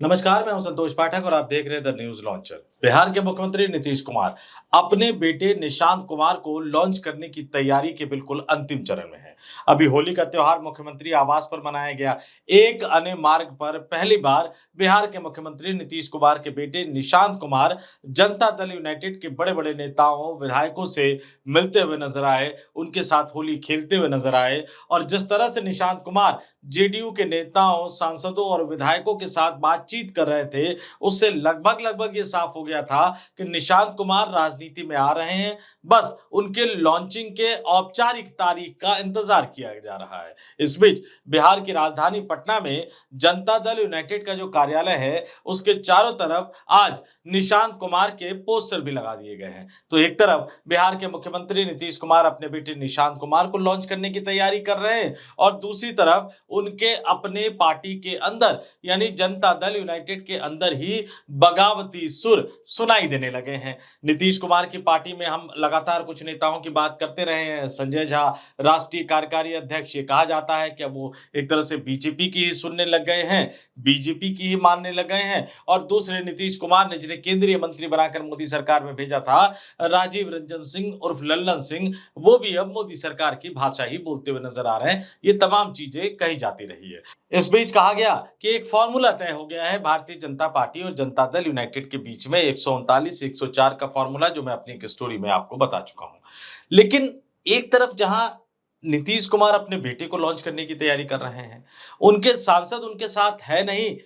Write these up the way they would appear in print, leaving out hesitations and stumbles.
नमस्कार, मैं हूं संतोष पाठक और आप देख रहे हैं द न्यूज लॉन्चर। बिहार के मुख्यमंत्री नीतीश कुमार अपने बेटे निशांत कुमार को लॉन्च करने की तैयारी के बिल्कुल अंतिम चरण में हैं। अभी होली का त्योहार मुख्यमंत्री आवास पर मनाया गया। एक अन्य मार्ग पर पहली बार बिहार के मुख्यमंत्री नीतीश कुमार के बेटे निशांत कुमार जनता दल यूनाइटेड के बड़े-बड़े नेताओं, विधायकों से मिलते हुए नजर आए, उनके साथ होली खेलते हुए नजर आए और जिस तरह से निशांत कुमार जेडीयू के नेताओं, सांसदों और विधायकों के साथ बातचीत कर रहे थे, उससे लगभग-लगभग ये साफ हो गया था कि निशांत कुमार राजनीति में आ रहे हैं। बस उनके लॉन्चिंग के औपचारिक तारीख का इंतजार किया जा रहा है। इस बीच बिहार की राजधानी पटना में जनता दल यूनाइटेड का जो कार्यालय है, उसके चारों तरफ आज निशांत कुमार के पोस्टर भी लगा दिए गए हैं। तो एक तरफ बिहार के मुख्यमंत्री नीतीश कुमार अपने बेटे निशांत कुमार को लॉन्च करने की तैयारी कर रहे हैं और दूसरी तरफ उनके अपने पार्टी के अंदर यानी जनता दल यूनाइटेड के अंदर ही बगावती सुर सुनाई देने लगे हैं। नीतीश कुमार की पार्टी में हम लगातार कुछ नेताओं की बात करते रहे हैं। संजय झा राष्ट्रीय कार्यकारी अध्यक्ष, ये कहा जाता है कि अब वो एक तरह से बीजेपी की ही सुनने लग गए हैं, बीजेपी की ही मानने लग गए हैं और दूसरे नीतीश कुमार ने जिन्हें केंद्रीय मंत्री बनाकर मोदी सरकार में भेजा था, राजीव रंजन सिंह उर्फ लल्लन सिंह, वो भी अब मोदी सरकार की भाषा ही बोलते हुए नजर आ रहे हैं। ये तमाम चीजें कही जाती रही है। इस बीच कहा गया कि एक फॉर्मूला तय हो गया है भारतीय जनता पार्टी और जनता दल यूनाइटेड के बीच में 139 से 104 का फॉर्मूला, जो मैं अपनी एक स्टोरी में आपको बता चुका हूं। लेकिन एक तरफ जहां नीतीश कुमार अपने बेटे को लॉन्च करने की तैयारी कर रहे हैं, उनके सांसद उनके साथ है नहीं,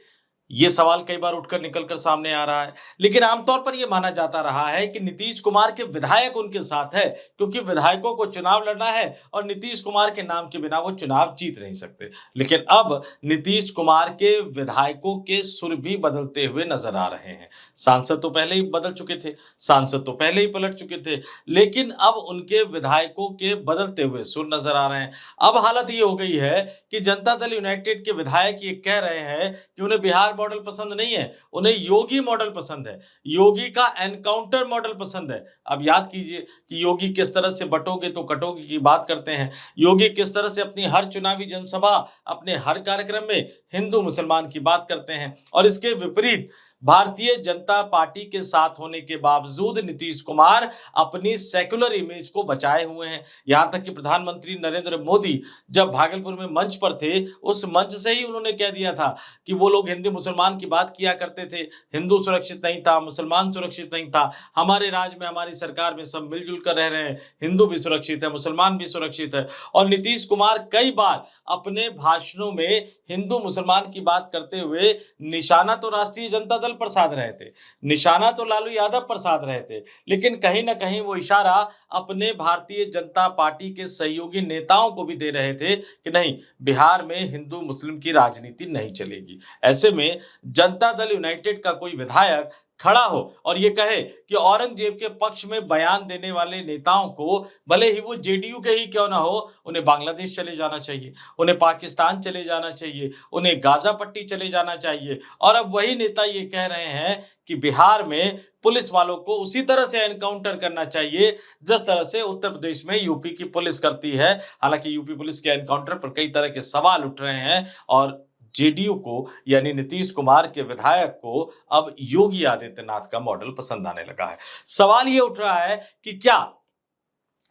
ये सवाल कई बार उठकर निकल कर सामने आ रहा है। लेकिन आमतौर पर यह माना जाता रहा है कि नीतीश कुमार के विधायक उनके साथ है, क्योंकि विधायकों को चुनाव लड़ना है और नीतीश कुमार के नाम के बिना वो चुनाव जीत नहीं सकते। लेकिन अब नीतीश कुमार के विधायकों के सुर भी बदलते हुए नजर आ रहे हैं। सांसद तो पहले ही बदल चुके थे, सांसद तो पहले ही पलट चुके थे, लेकिन अब उनके विधायकों के बदलते हुए सुर नजर आ रहे हैं। अब हालत ये हो गई है कि जनता दल यूनाइटेड के विधायक ये कह रहे हैं कि उन्हें बिहार मॉडल पसंद नहीं है, उन्हें योगी मॉडल पसंद है। योगी का एनकाउंटर मॉडल पसंद है। अब याद कीजिए कि योगी किस तरह से बटोगे तो कटोगे की बात करते हैं। योगी किस तरह से अपनी हर चुनावी जनसभा, अपने हर कार्यक्रम में हिंदू मुसलमान की बात करते हैं और इसके विपरीत भारतीय जनता पार्टी के साथ होने के बावजूद नीतीश कुमार अपनी सेक्युलर इमेज को बचाए हुए हैं। यहां तक कि प्रधानमंत्री नरेंद्र मोदी जब भागलपुर में मंच पर थे, उस मंच से ही उन्होंने कह दिया था कि वो लोग हिंदू मुसलमान की बात किया करते थे। हिंदू सुरक्षित नहीं था, मुसलमान सुरक्षित नहीं था। हमारे राज्य में, हमारी सरकार में सब मिलजुल कर रह रहे हैं। हिंदू भी सुरक्षित है, मुसलमान भी सुरक्षित है। और नीतीश कुमार कई बार अपने भाषणों में हिंदू मुसलमान की बात करते हुए निशाना तो राष्ट्रीय जनता दल पर साध रहे थे, निशाना तो लालू यादव पर साध रहे थे, लेकिन कहीं ना कहीं वो इशारा अपने भारतीय जनता पार्टी के सहयोगी नेताओं को भी दे रहे थे कि नहीं, बिहार में हिंदू मुस्लिम की राजनीति नहीं चलेगी। ऐसे में जनता दल यूनाइटेड का कोई विधायक खड़ा हो और ये कहे कि औरंगजेब के पक्ष में बयान देने वाले नेताओं को, भले ही वो जेडीयू के ही क्यों ना हो, उन्हें बांग्लादेश चले जाना चाहिए, उन्हें पाकिस्तान चले जाना चाहिए, उन्हें गाजा पट्टी चले जाना चाहिए। और अब वही नेता ये कह रहे हैं कि बिहार में पुलिस वालों को उसी तरह से एनकाउंटर करना चाहिए जिस तरह से उत्तर प्रदेश में यूपी की पुलिस करती है। हालांकि यूपी पुलिस के एनकाउंटर पर कई तरह के सवाल उठ रहे हैं और जेडीयू को यानी नीतीश कुमार के विधायक को अब योगी आदित्यनाथ का मॉडल पसंद आने लगा है। सवाल ये उठ रहा है कि क्या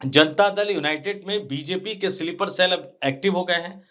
जनता दल यूनाइटेड में बीजेपी के स्लीपर सेल अब एक्टिव हो गए हैं?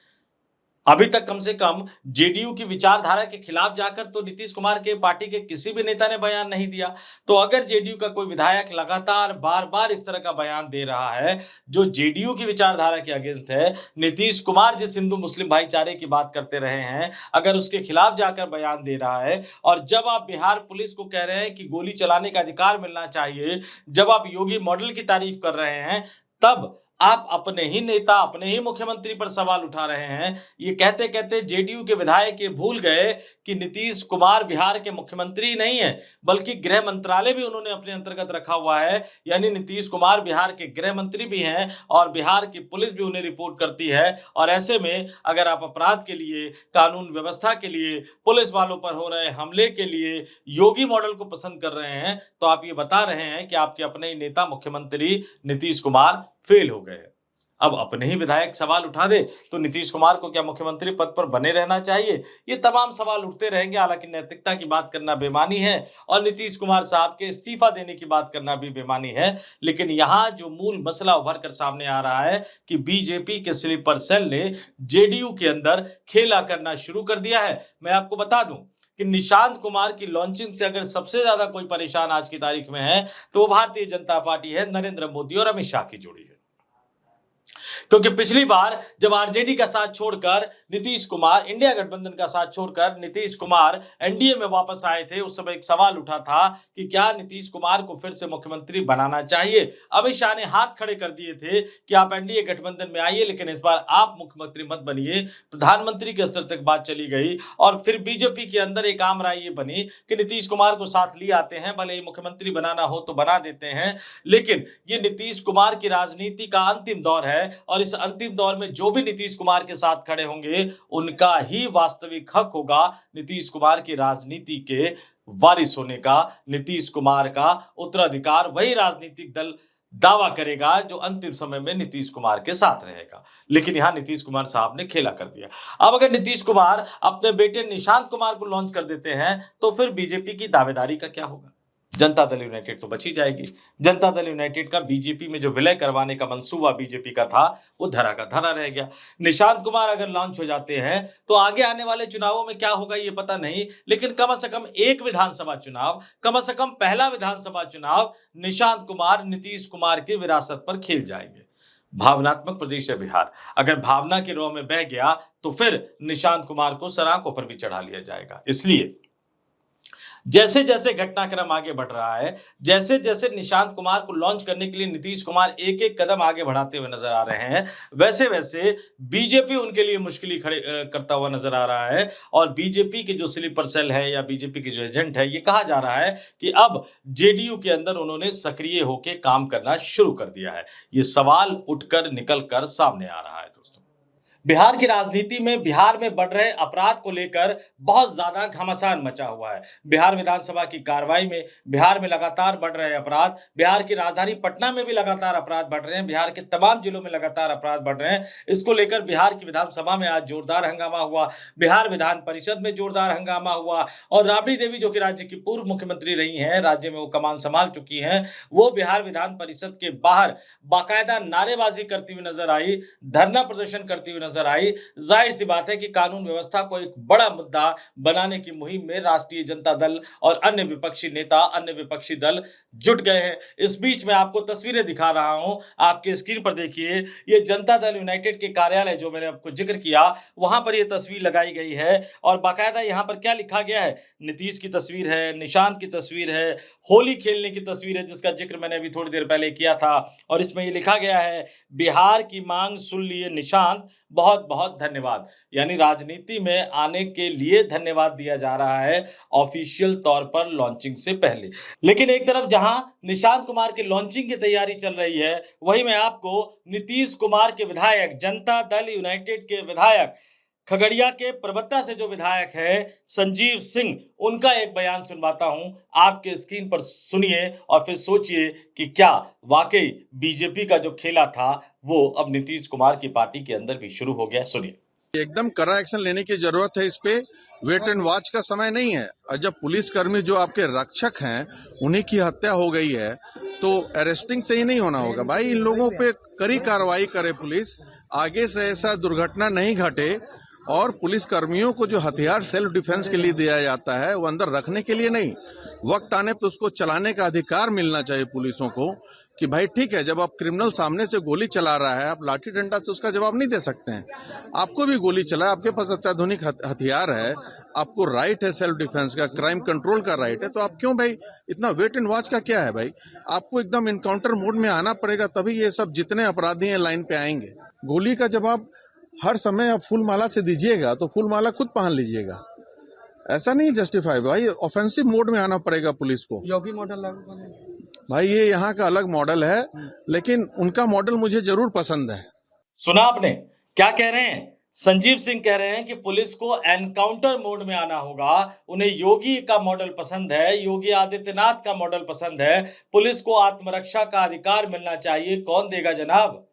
अभी तक कम से कम जेडीयू की विचारधारा के खिलाफ जाकर तो नीतीश कुमार के पार्टी के किसी भी नेता ने बयान नहीं दिया। तो अगर जेडीयू का कोई विधायक लगातार बार-बार इस तरह का बयान दे रहा है, जो जेडीयू की विचारधारा के अगेंस्ट है, नीतीश कुमार जिस हिंदू मुस्लिम भाईचारे की बात करते रहे हैं, अगर उसके खिलाफ जाकर बयान दे रहा है और जब आप बिहार पुलिस को कह रहे हैं कि गोली चलाने का अधिकार मिलना चाहिए, जब आप योगी मॉडल की तारीफ कर रहे हैं, तब आप अपने ही नेता, अपने ही मुख्यमंत्री पर सवाल उठा रहे हैं। ये कहते-कहते जेडीयू के विधायक ये भूल गए कि नीतीश कुमार बिहार के मुख्यमंत्री नहीं है, बल्कि गृह मंत्रालय भी उन्होंने अपने अंतर्गत रखा हुआ है। यानी नीतीश कुमार बिहार के गृह मंत्री भी हैं और बिहार की पुलिस भी उन्हें रिपोर्ट करती है। और ऐसे में अगर आप अपराध के लिए, कानून व्यवस्था के लिए, पुलिस वालों पर हो रहे हमले के लिए योगी मॉडल को पसंद कर रहे हैं, तो आप ये बता रहे हैं कि आपके अपने ही नेता मुख्यमंत्री नीतीश कुमार फेल हो गए। अब अपने ही विधायक सवाल उठा दे तो नीतीश कुमार को क्या मुख्यमंत्री पद पर बने रहना चाहिए? ये तमाम सवाल उठते रहेंगे। हालांकि नैतिकता की बात करना बेईमानी है और नीतीश कुमार साहब के इस्तीफा देने की बात करना भी बेईमानी है। लेकिन यहाँ जो मूल मसला उभर कर सामने आ रहा है कि बीजेपी के स्लीपर सेल ने जेडीयू के अंदर खेला करना शुरू कर दिया है। मैं आपको बता दूं कि निशांत कुमार की लॉन्चिंग से अगर सबसे ज्यादा कोई परेशान आज की तारीख में है तो वो भारतीय जनता पार्टी है, नरेंद्र मोदी और अमित शाह की जोड़ी है। क्योंकि पिछली बार जब आरजेडी का साथ छोड़कर नीतीश कुमार, इंडिया गठबंधन का साथ छोड़कर नीतीश कुमार एनडीए में वापस आए थे, उस समय एक सवाल उठा था कि क्या नीतीश कुमार को फिर से मुख्यमंत्री बनाना चाहिए। अमित शाह ने हाथ खड़े कर दिए थे कि आप एनडीए गठबंधन में आइए, लेकिन इस बार आप मुख्यमंत्री मत बनिए। प्रधानमंत्री के स्तर तक बात चली गई और फिर बीजेपी के अंदर एक आम राय ये बनी कि नीतीश कुमार को साथ लिए आते हैं, भले ही मुख्यमंत्री बनाना हो तो बना देते हैं। लेकिन ये नीतीश कुमार की राजनीति का अंतिम दौर है और इस अंतिम दौर में जो भी नीतीश कुमार के साथ खड़े होंगे उनका ही वास्तविक हक होगा नीतीश कुमार की राजनीति के वारिस होने का। नीतीश कुमार का उत्तराधिकार वही राजनीतिक दल दावा करेगा जो अंतिम समय में नीतीश कुमार के साथ रहेगा। लेकिन यहां नीतीश कुमार साहब ने खेला कर दिया। अब अगर नीतीश कुमार अपने बेटे निशांत कुमार को लॉन्च कर देते हैं तो फिर बीजेपी की दावेदारी का क्या होगा? जनता दल यूनाइटेड तो बची जाएगी। जनता दल यूनाइटेड का बीजेपी में जो विलय करवाने का मंसूबा बीजेपी का था वो धरा का धरा रह गया। निशांत कुमार अगर लॉन्च हो जाते हैं तो आगे आने वाले चुनावों में क्या होगा ये पता नहीं, लेकिन कम से कम एक विधानसभा चुनाव, कम से कम पहला विधानसभा चुनाव निशांत कुमार नीतीश कुमार की विरासत पर खेल जाएंगे। भावनात्मक प्रदेश है बिहार, अगर भावना के रॉ में बह गया तो फिर निशांत कुमार को सराखों पर भी चढ़ा लिया जाएगा। इसलिए जैसे जैसे घटनाक्रम आगे बढ़ रहा है, जैसे जैसे निशांत कुमार को लॉन्च करने के लिए नीतीश कुमार एक एक कदम आगे बढ़ाते हुए नजर आ रहे हैं, वैसे वैसे बीजेपी उनके लिए मुश्किल खड़े करता हुआ नजर आ रहा है। और बीजेपी के जो स्लीपर सेल है या बीजेपी के जो एजेंट है, ये कहा जा रहा है कि अब जेडीयू के अंदर उन्होंने सक्रिय होकर काम करना शुरू कर दिया है। ये सवाल उठकर निकल कर सामने आ रहा है। बिहार की राजनीति में बिहार में बढ़ रहे अपराध को लेकर बहुत ज्यादा घमासान मचा हुआ है। बिहार विधानसभा की कार्रवाई में बिहार में लगातार बढ़ रहे अपराध, बिहार की राजधानी पटना में भी लगातार अपराध बढ़ रहे हैं, बिहार के तमाम जिलों में लगातार अपराध बढ़ रहे हैं। इसको लेकर बिहार की विधानसभा में आज जोरदार हंगामा हुआ, बिहार विधान परिषद में जोरदार हंगामा हुआ और राबड़ी देवी जो कि राज्य की पूर्व मुख्यमंत्री रही हैं, राज्य में वो कमान संभाल चुकी हैं, वो बिहार विधान परिषद के बाहर बाकायदा नारेबाजी करती हुई नजर आई, धरना प्रदर्शन करती हुई नजर आई। जाहिर सी बात है कि कानून व्यवस्था को एक बड़ा मुद्दा बनाने की मुहिम में राष्ट्रीय जनता दल और अन्य विपक्षी नेता, अन्य विपक्षी दल जुट गए हैं। इस बीच में आपको तस्वीरें दिखा रहा हूं, आपके स्क्रीन पर देखिए, ये जनता दल यूनाइटेड के कार्यालय जो मैंने आपको जिक्र किया, वहां पर ये तस्वीर लगाई गई है और बाकायदा यहां पर क्या लिखा गया है, नीतीश की तस्वीर है, निशांत की तस्वीर है, होली खेलने की तस्वीर है जिसका जिक्र मैंने अभी थोड़ी देर पहले किया था और इसमें ये लिखा गया है, बिहार की मांग सुन लिए निशांत, बहुत बहुत धन्यवाद। यानी राजनीति में आने के लिए धन्यवाद दिया जा रहा है ऑफिशियल तौर पर लॉन्चिंग से पहले। लेकिन एक तरफ जहां निशांत कुमार की लॉन्चिंग की तैयारी चल रही है, वहीं मैं आपको नीतीश कुमार के विधायक, जनता दल यूनाइटेड के विधायक, खगड़िया के परबत्ता से जो विधायक है संजीव सिंह, उनका एक बयान सुनवाता हूं, आपके स्क्रीन पर सुनिए और फिर सोचिए कि क्या वाकई बीजेपी का जो खेला था वो अब नीतीश कुमार की पार्टी के अंदर भी शुरू हो गया। सुनिए। एकदम कड़ा एक्शन लेने की जरूरत है। इस पे वेट एंड वॉच का समय नहीं है। और जब पुलिसकर्मी जो आपके रक्षक हैं उन्हीं की हत्या हो गई है तो अरेस्टिंग से ही नहीं होना होगा भाई, इन लोगों पे कड़ी कार्रवाई करे पुलिस, आगे से ऐसा दुर्घटना नहीं घटे। और पुलिस कर्मियों को जो हथियार सेल्फ डिफेंस के लिए दिया जाता है वो अंदर रखने के लिए नहीं, वक्त आने पर उसको चलाने का अधिकार मिलना चाहिए पुलिसों को। कि भाई ठीक है, जब आप क्रिमिनल सामने से गोली चला रहा है, आप लाठी डंडा से उसका जवाब नहीं दे सकते हैं। आपको भी गोली चला, आपके पास अत्याधुनिक हथियार है, आपको राइट है सेल्फ डिफेंस का, क्राइम कंट्रोल का राइट है, तो आप क्यों भाई इतना वेट एंड वॉच का क्या है भाई? आपको एकदम इनकाउंटर मोड में आना पड़ेगा, तभी ये सब जितने अपराधी हैं लाइन पे आएंगे। गोली का जवाब हर समय आप फूल माला से दीजिएगा तो फूल माला खुद पहन लीजिएगा, ऐसा नहीं जस्टिफाई भाई। ऑफेंसिव मोड में आना पड़ेगा पुलिस को। योगी मॉडल लागू करना भाई, ये यहाँ का अलग मॉडल है, लेकिन उनका मॉडल मुझे जरूर पसंद है। सुना आपने क्या कह रहे हैं? संजीव सिंह कह रहे हैं कि पुलिस को एनकाउंटर मोड में आना होगा। उन्हें योगी का मॉडल पसंद है, योगी आदित्यनाथ का मॉडल पसंद है। पुलिस को आत्मरक्षा का अधिकार मिलना चाहिए। कौन देगा जनाब?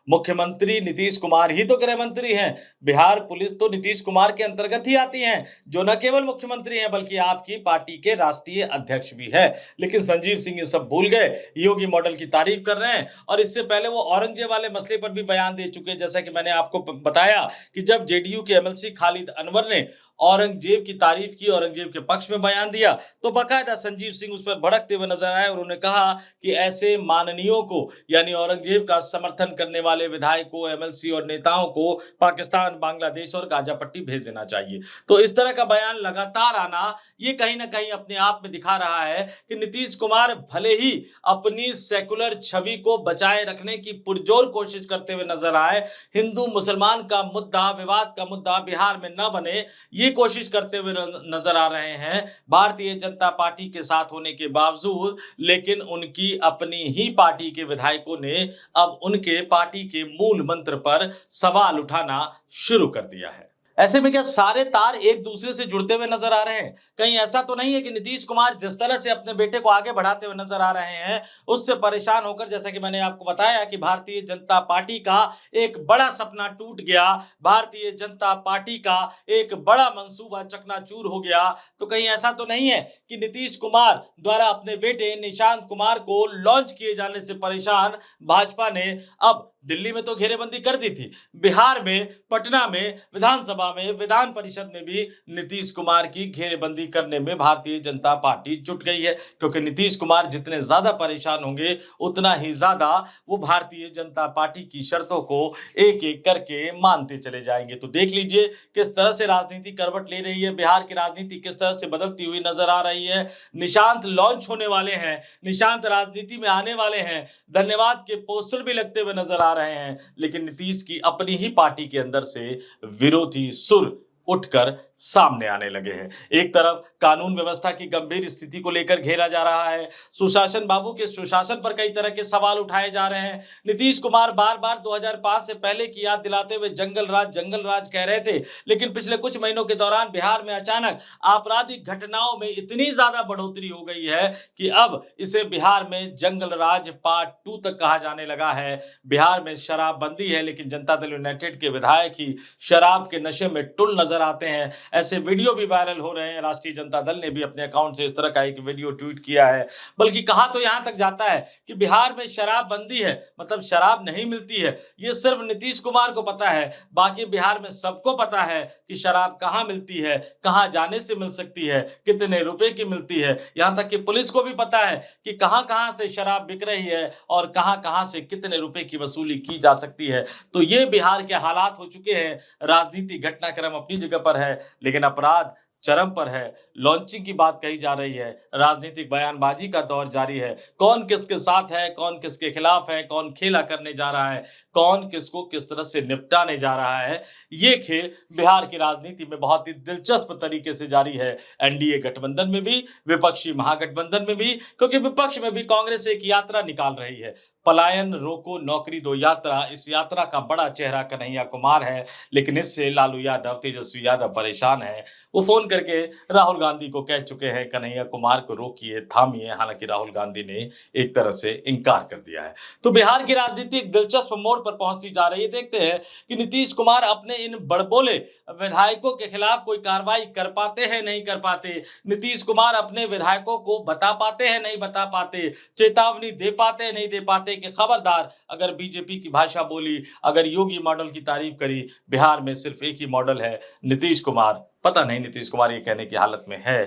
मुख्यमंत्री नीतीश कुमार ही तो गृह मंत्री हैं। बिहार पुलिस तो नीतीश कुमार के अंतर्गत ही आती है, जो न केवल मुख्यमंत्री हैं बल्कि आपकी पार्टी के राष्ट्रीय अध्यक्ष भी है। लेकिन संजीव सिंह ये सब भूल गए, योगी मॉडल की तारीफ कर रहे हैं और इससे पहले वो औरंगजेब वाले मसले पर भी बयान दे चुके हैं। जैसा कि मैंने आपको बताया कि जब जेडीयू के एमएलसी खालिद अनवर ने औरंगजेब की तारीफ की, औरंगजेब के पक्ष में बयान दिया, तो बाकायदा संजीव सिंह उस पर भड़कते हुए नजर आए और उन्होंने कहा कि ऐसे माननीयों को, यानी औरंगजेब का समर्थन करने वाले विधायकों, एमएलसी और नेताओं को पाकिस्तान, बांग्लादेश और गाजा पट्टी भेज देना चाहिए। तो इस तरह का बयान लगातार आना, ये कहीं ना कहीं अपने आप में दिखा रहा है कि नीतीश कुमार भले ही अपनी सेकुलर छवि को बचाए रखने की पुरजोर कोशिश करते हुए नजर आए, हिंदू मुसलमान का मुद्दा, विवाद का मुद्दा बिहार में न बने, ये कोशिश करते हुए नजर आ रहे हैं भारतीय जनता पार्टी के साथ होने के बावजूद। लेकिन उनकी अपनी ही पार्टी के विधायकों ने अब उनके पार्टी के मूल मंत्र पर सवाल उठाना शुरू कर दिया है। ऐसे में क्या सारे तार एक दूसरे से जुड़ते हुए नजर आ रहे हैं? कहीं ऐसा तो नहीं है कि नीतीश कुमार जिस तरह से अपने बेटे को आगे बढ़ाते हुए नजर आ रहे हैं, उससे परेशान होकर, जैसा कि मैंने आपको बताया कि भारतीय जनता पार्टी का एक बड़ा सपना टूट गया, भारतीय जनता पार्टी का एक बड़ा मंसूबा चकनाचूर हो गया। तो कहीं ऐसा तो नहीं है कि नीतीश कुमार द्वारा अपने बेटे निशांत कुमार को लॉन्च किए जाने से परेशान भाजपा ने अब दिल्ली में तो घेरेबंदी कर दी थी, बिहार में, पटना में, विधानसभा में, विधान परिषद में भी नीतीश कुमार की घेरेबंदी करने में भारतीय जनता पार्टी जुट गई है। क्योंकि नीतीश कुमार जितने ज्यादा परेशान होंगे, उतना ही ज्यादा वो भारतीय जनता पार्टी की शर्तों को एक एक करके मानते चले जाएंगे। तो देख लीजिए किस तरह से राजनीति करवट ले रही है, बिहार की राजनीति किस तरह से बदलती हुई नजर आ रही है। निशांत लॉन्च होने वाले हैं, निशांत राजनीति में आने वाले हैं, धन्यवाद के पोस्टर भी लगते हुए नजर आ रहे हैं। लेकिन नीतीश की अपनी ही पार्टी के अंदर से विरोधी सुर उठकर सामने आने लगे हैं। एक तरफ कानून व्यवस्था की गंभीर स्थिति को लेकर घेरा जा रहा है, सुशासन बाबू के सुशासन पर कई तरह के सवाल उठाए जा रहे हैं। नीतीश कुमार बार बार 2005 से पहले की याद दिलाते हुए जंगल राज कह रहे थे, लेकिन पिछले कुछ महीनों के दौरान बिहार में अचानक आपराधिक घटनाओं में इतनी ज्यादा बढ़ोतरी हो गई है कि अब इसे बिहार में जंगल राज पार्ट 2 तक कहा जाने लगा है। बिहार में शराबबंदी है, लेकिन जनता दल यूनाइटेड के विधायक ही शराब के नशे में टुल नजर आते हैं। ऐसे वीडियो भी वायरल हो रहे हैं। राष्ट्रीय जनता दल ने भी अपने अकाउंट से इस तरह का एक वीडियो ट्वीट किया है। बल्कि कहा तो यहां तक जाता है कि बिहार में शराबबंदी है, मतलब शराब नहीं मिलती है, ये सिर्फ नीतीश कुमार को पता है। बाकी बिहार में सबको पता है कि शराब कहां मिलती है, कहां जाने से मिल सकती है, कितने रुपए की मिलती है। यहां तक कि पुलिस को भी पता है कि कहां कहां से शराब बिक रही है और कहां कहां से कितने रुपए की वसूली की जा सकती है। तो ये बिहार के हालात हो चुके हैं। राजनीतिक घटनाक्रम अपनी जगह पर है, लेकिन अपराध चरम पर है। लॉन्चिंग की बात कही जा रही है, राजनीतिक बयानबाजी का दौर जारी है। कौन किसके साथ है, कौन किसके खिलाफ है, कौन खेला करने जा रहा है, कौन किसको किस तरह से निपटाने जा रहा है, ये खेल बिहार की राजनीति में बहुत ही दिलचस्प तरीके से जारी है। एनडीए गठबंधन में भी, विपक्षी महागठबंधन में भी, क्योंकि विपक्ष में भी कांग्रेस एक यात्रा निकाल रही है, पलायन रोको नौकरी दो यात्रा। इस यात्रा का बड़ा चेहरा कन्हैया कुमार है, लेकिन इससे लालू यादव, तेजस्वी यादव परेशान है। वो फोन करके राहुल गांधी को कह चुके हैं कन्हैया कुमार को रोकिए, थामिए। हालांकि राहुल गांधी ने एक तरह से इनकार कर दिया है। तो बिहार की राजनीति एक दिलचस्प मोड़ पर पहुंचती जा रही है। देखते हैं कि नीतीश कुमार अपने इन बड़बोले विधायकों के खिलाफ कोई कार्रवाई कर पाते हैं, नहीं कर पाते। नीतीश कुमार अपने विधायकों को बता पाते हैं, नहीं बता पाते, चेतावनी दे पाते हैं, नहीं दे पाते कि खबरदार अगर बीजेपी की भाषा बोली, अगर योगी मॉडल की तारीफ करी। बिहार में सिर्फ एक ही मॉडल है, नीतीश कुमार। पता नहीं नीतीश कुमार ये कहने की हालत में है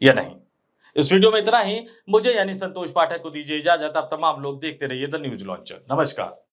या नहीं। इस वीडियो में इतना ही। मुझे यानी संतोष पाठक को दीजिए इजाजत। आप तमाम लोग देखते रहिए द न्यूज लॉन्चर। नमस्कार।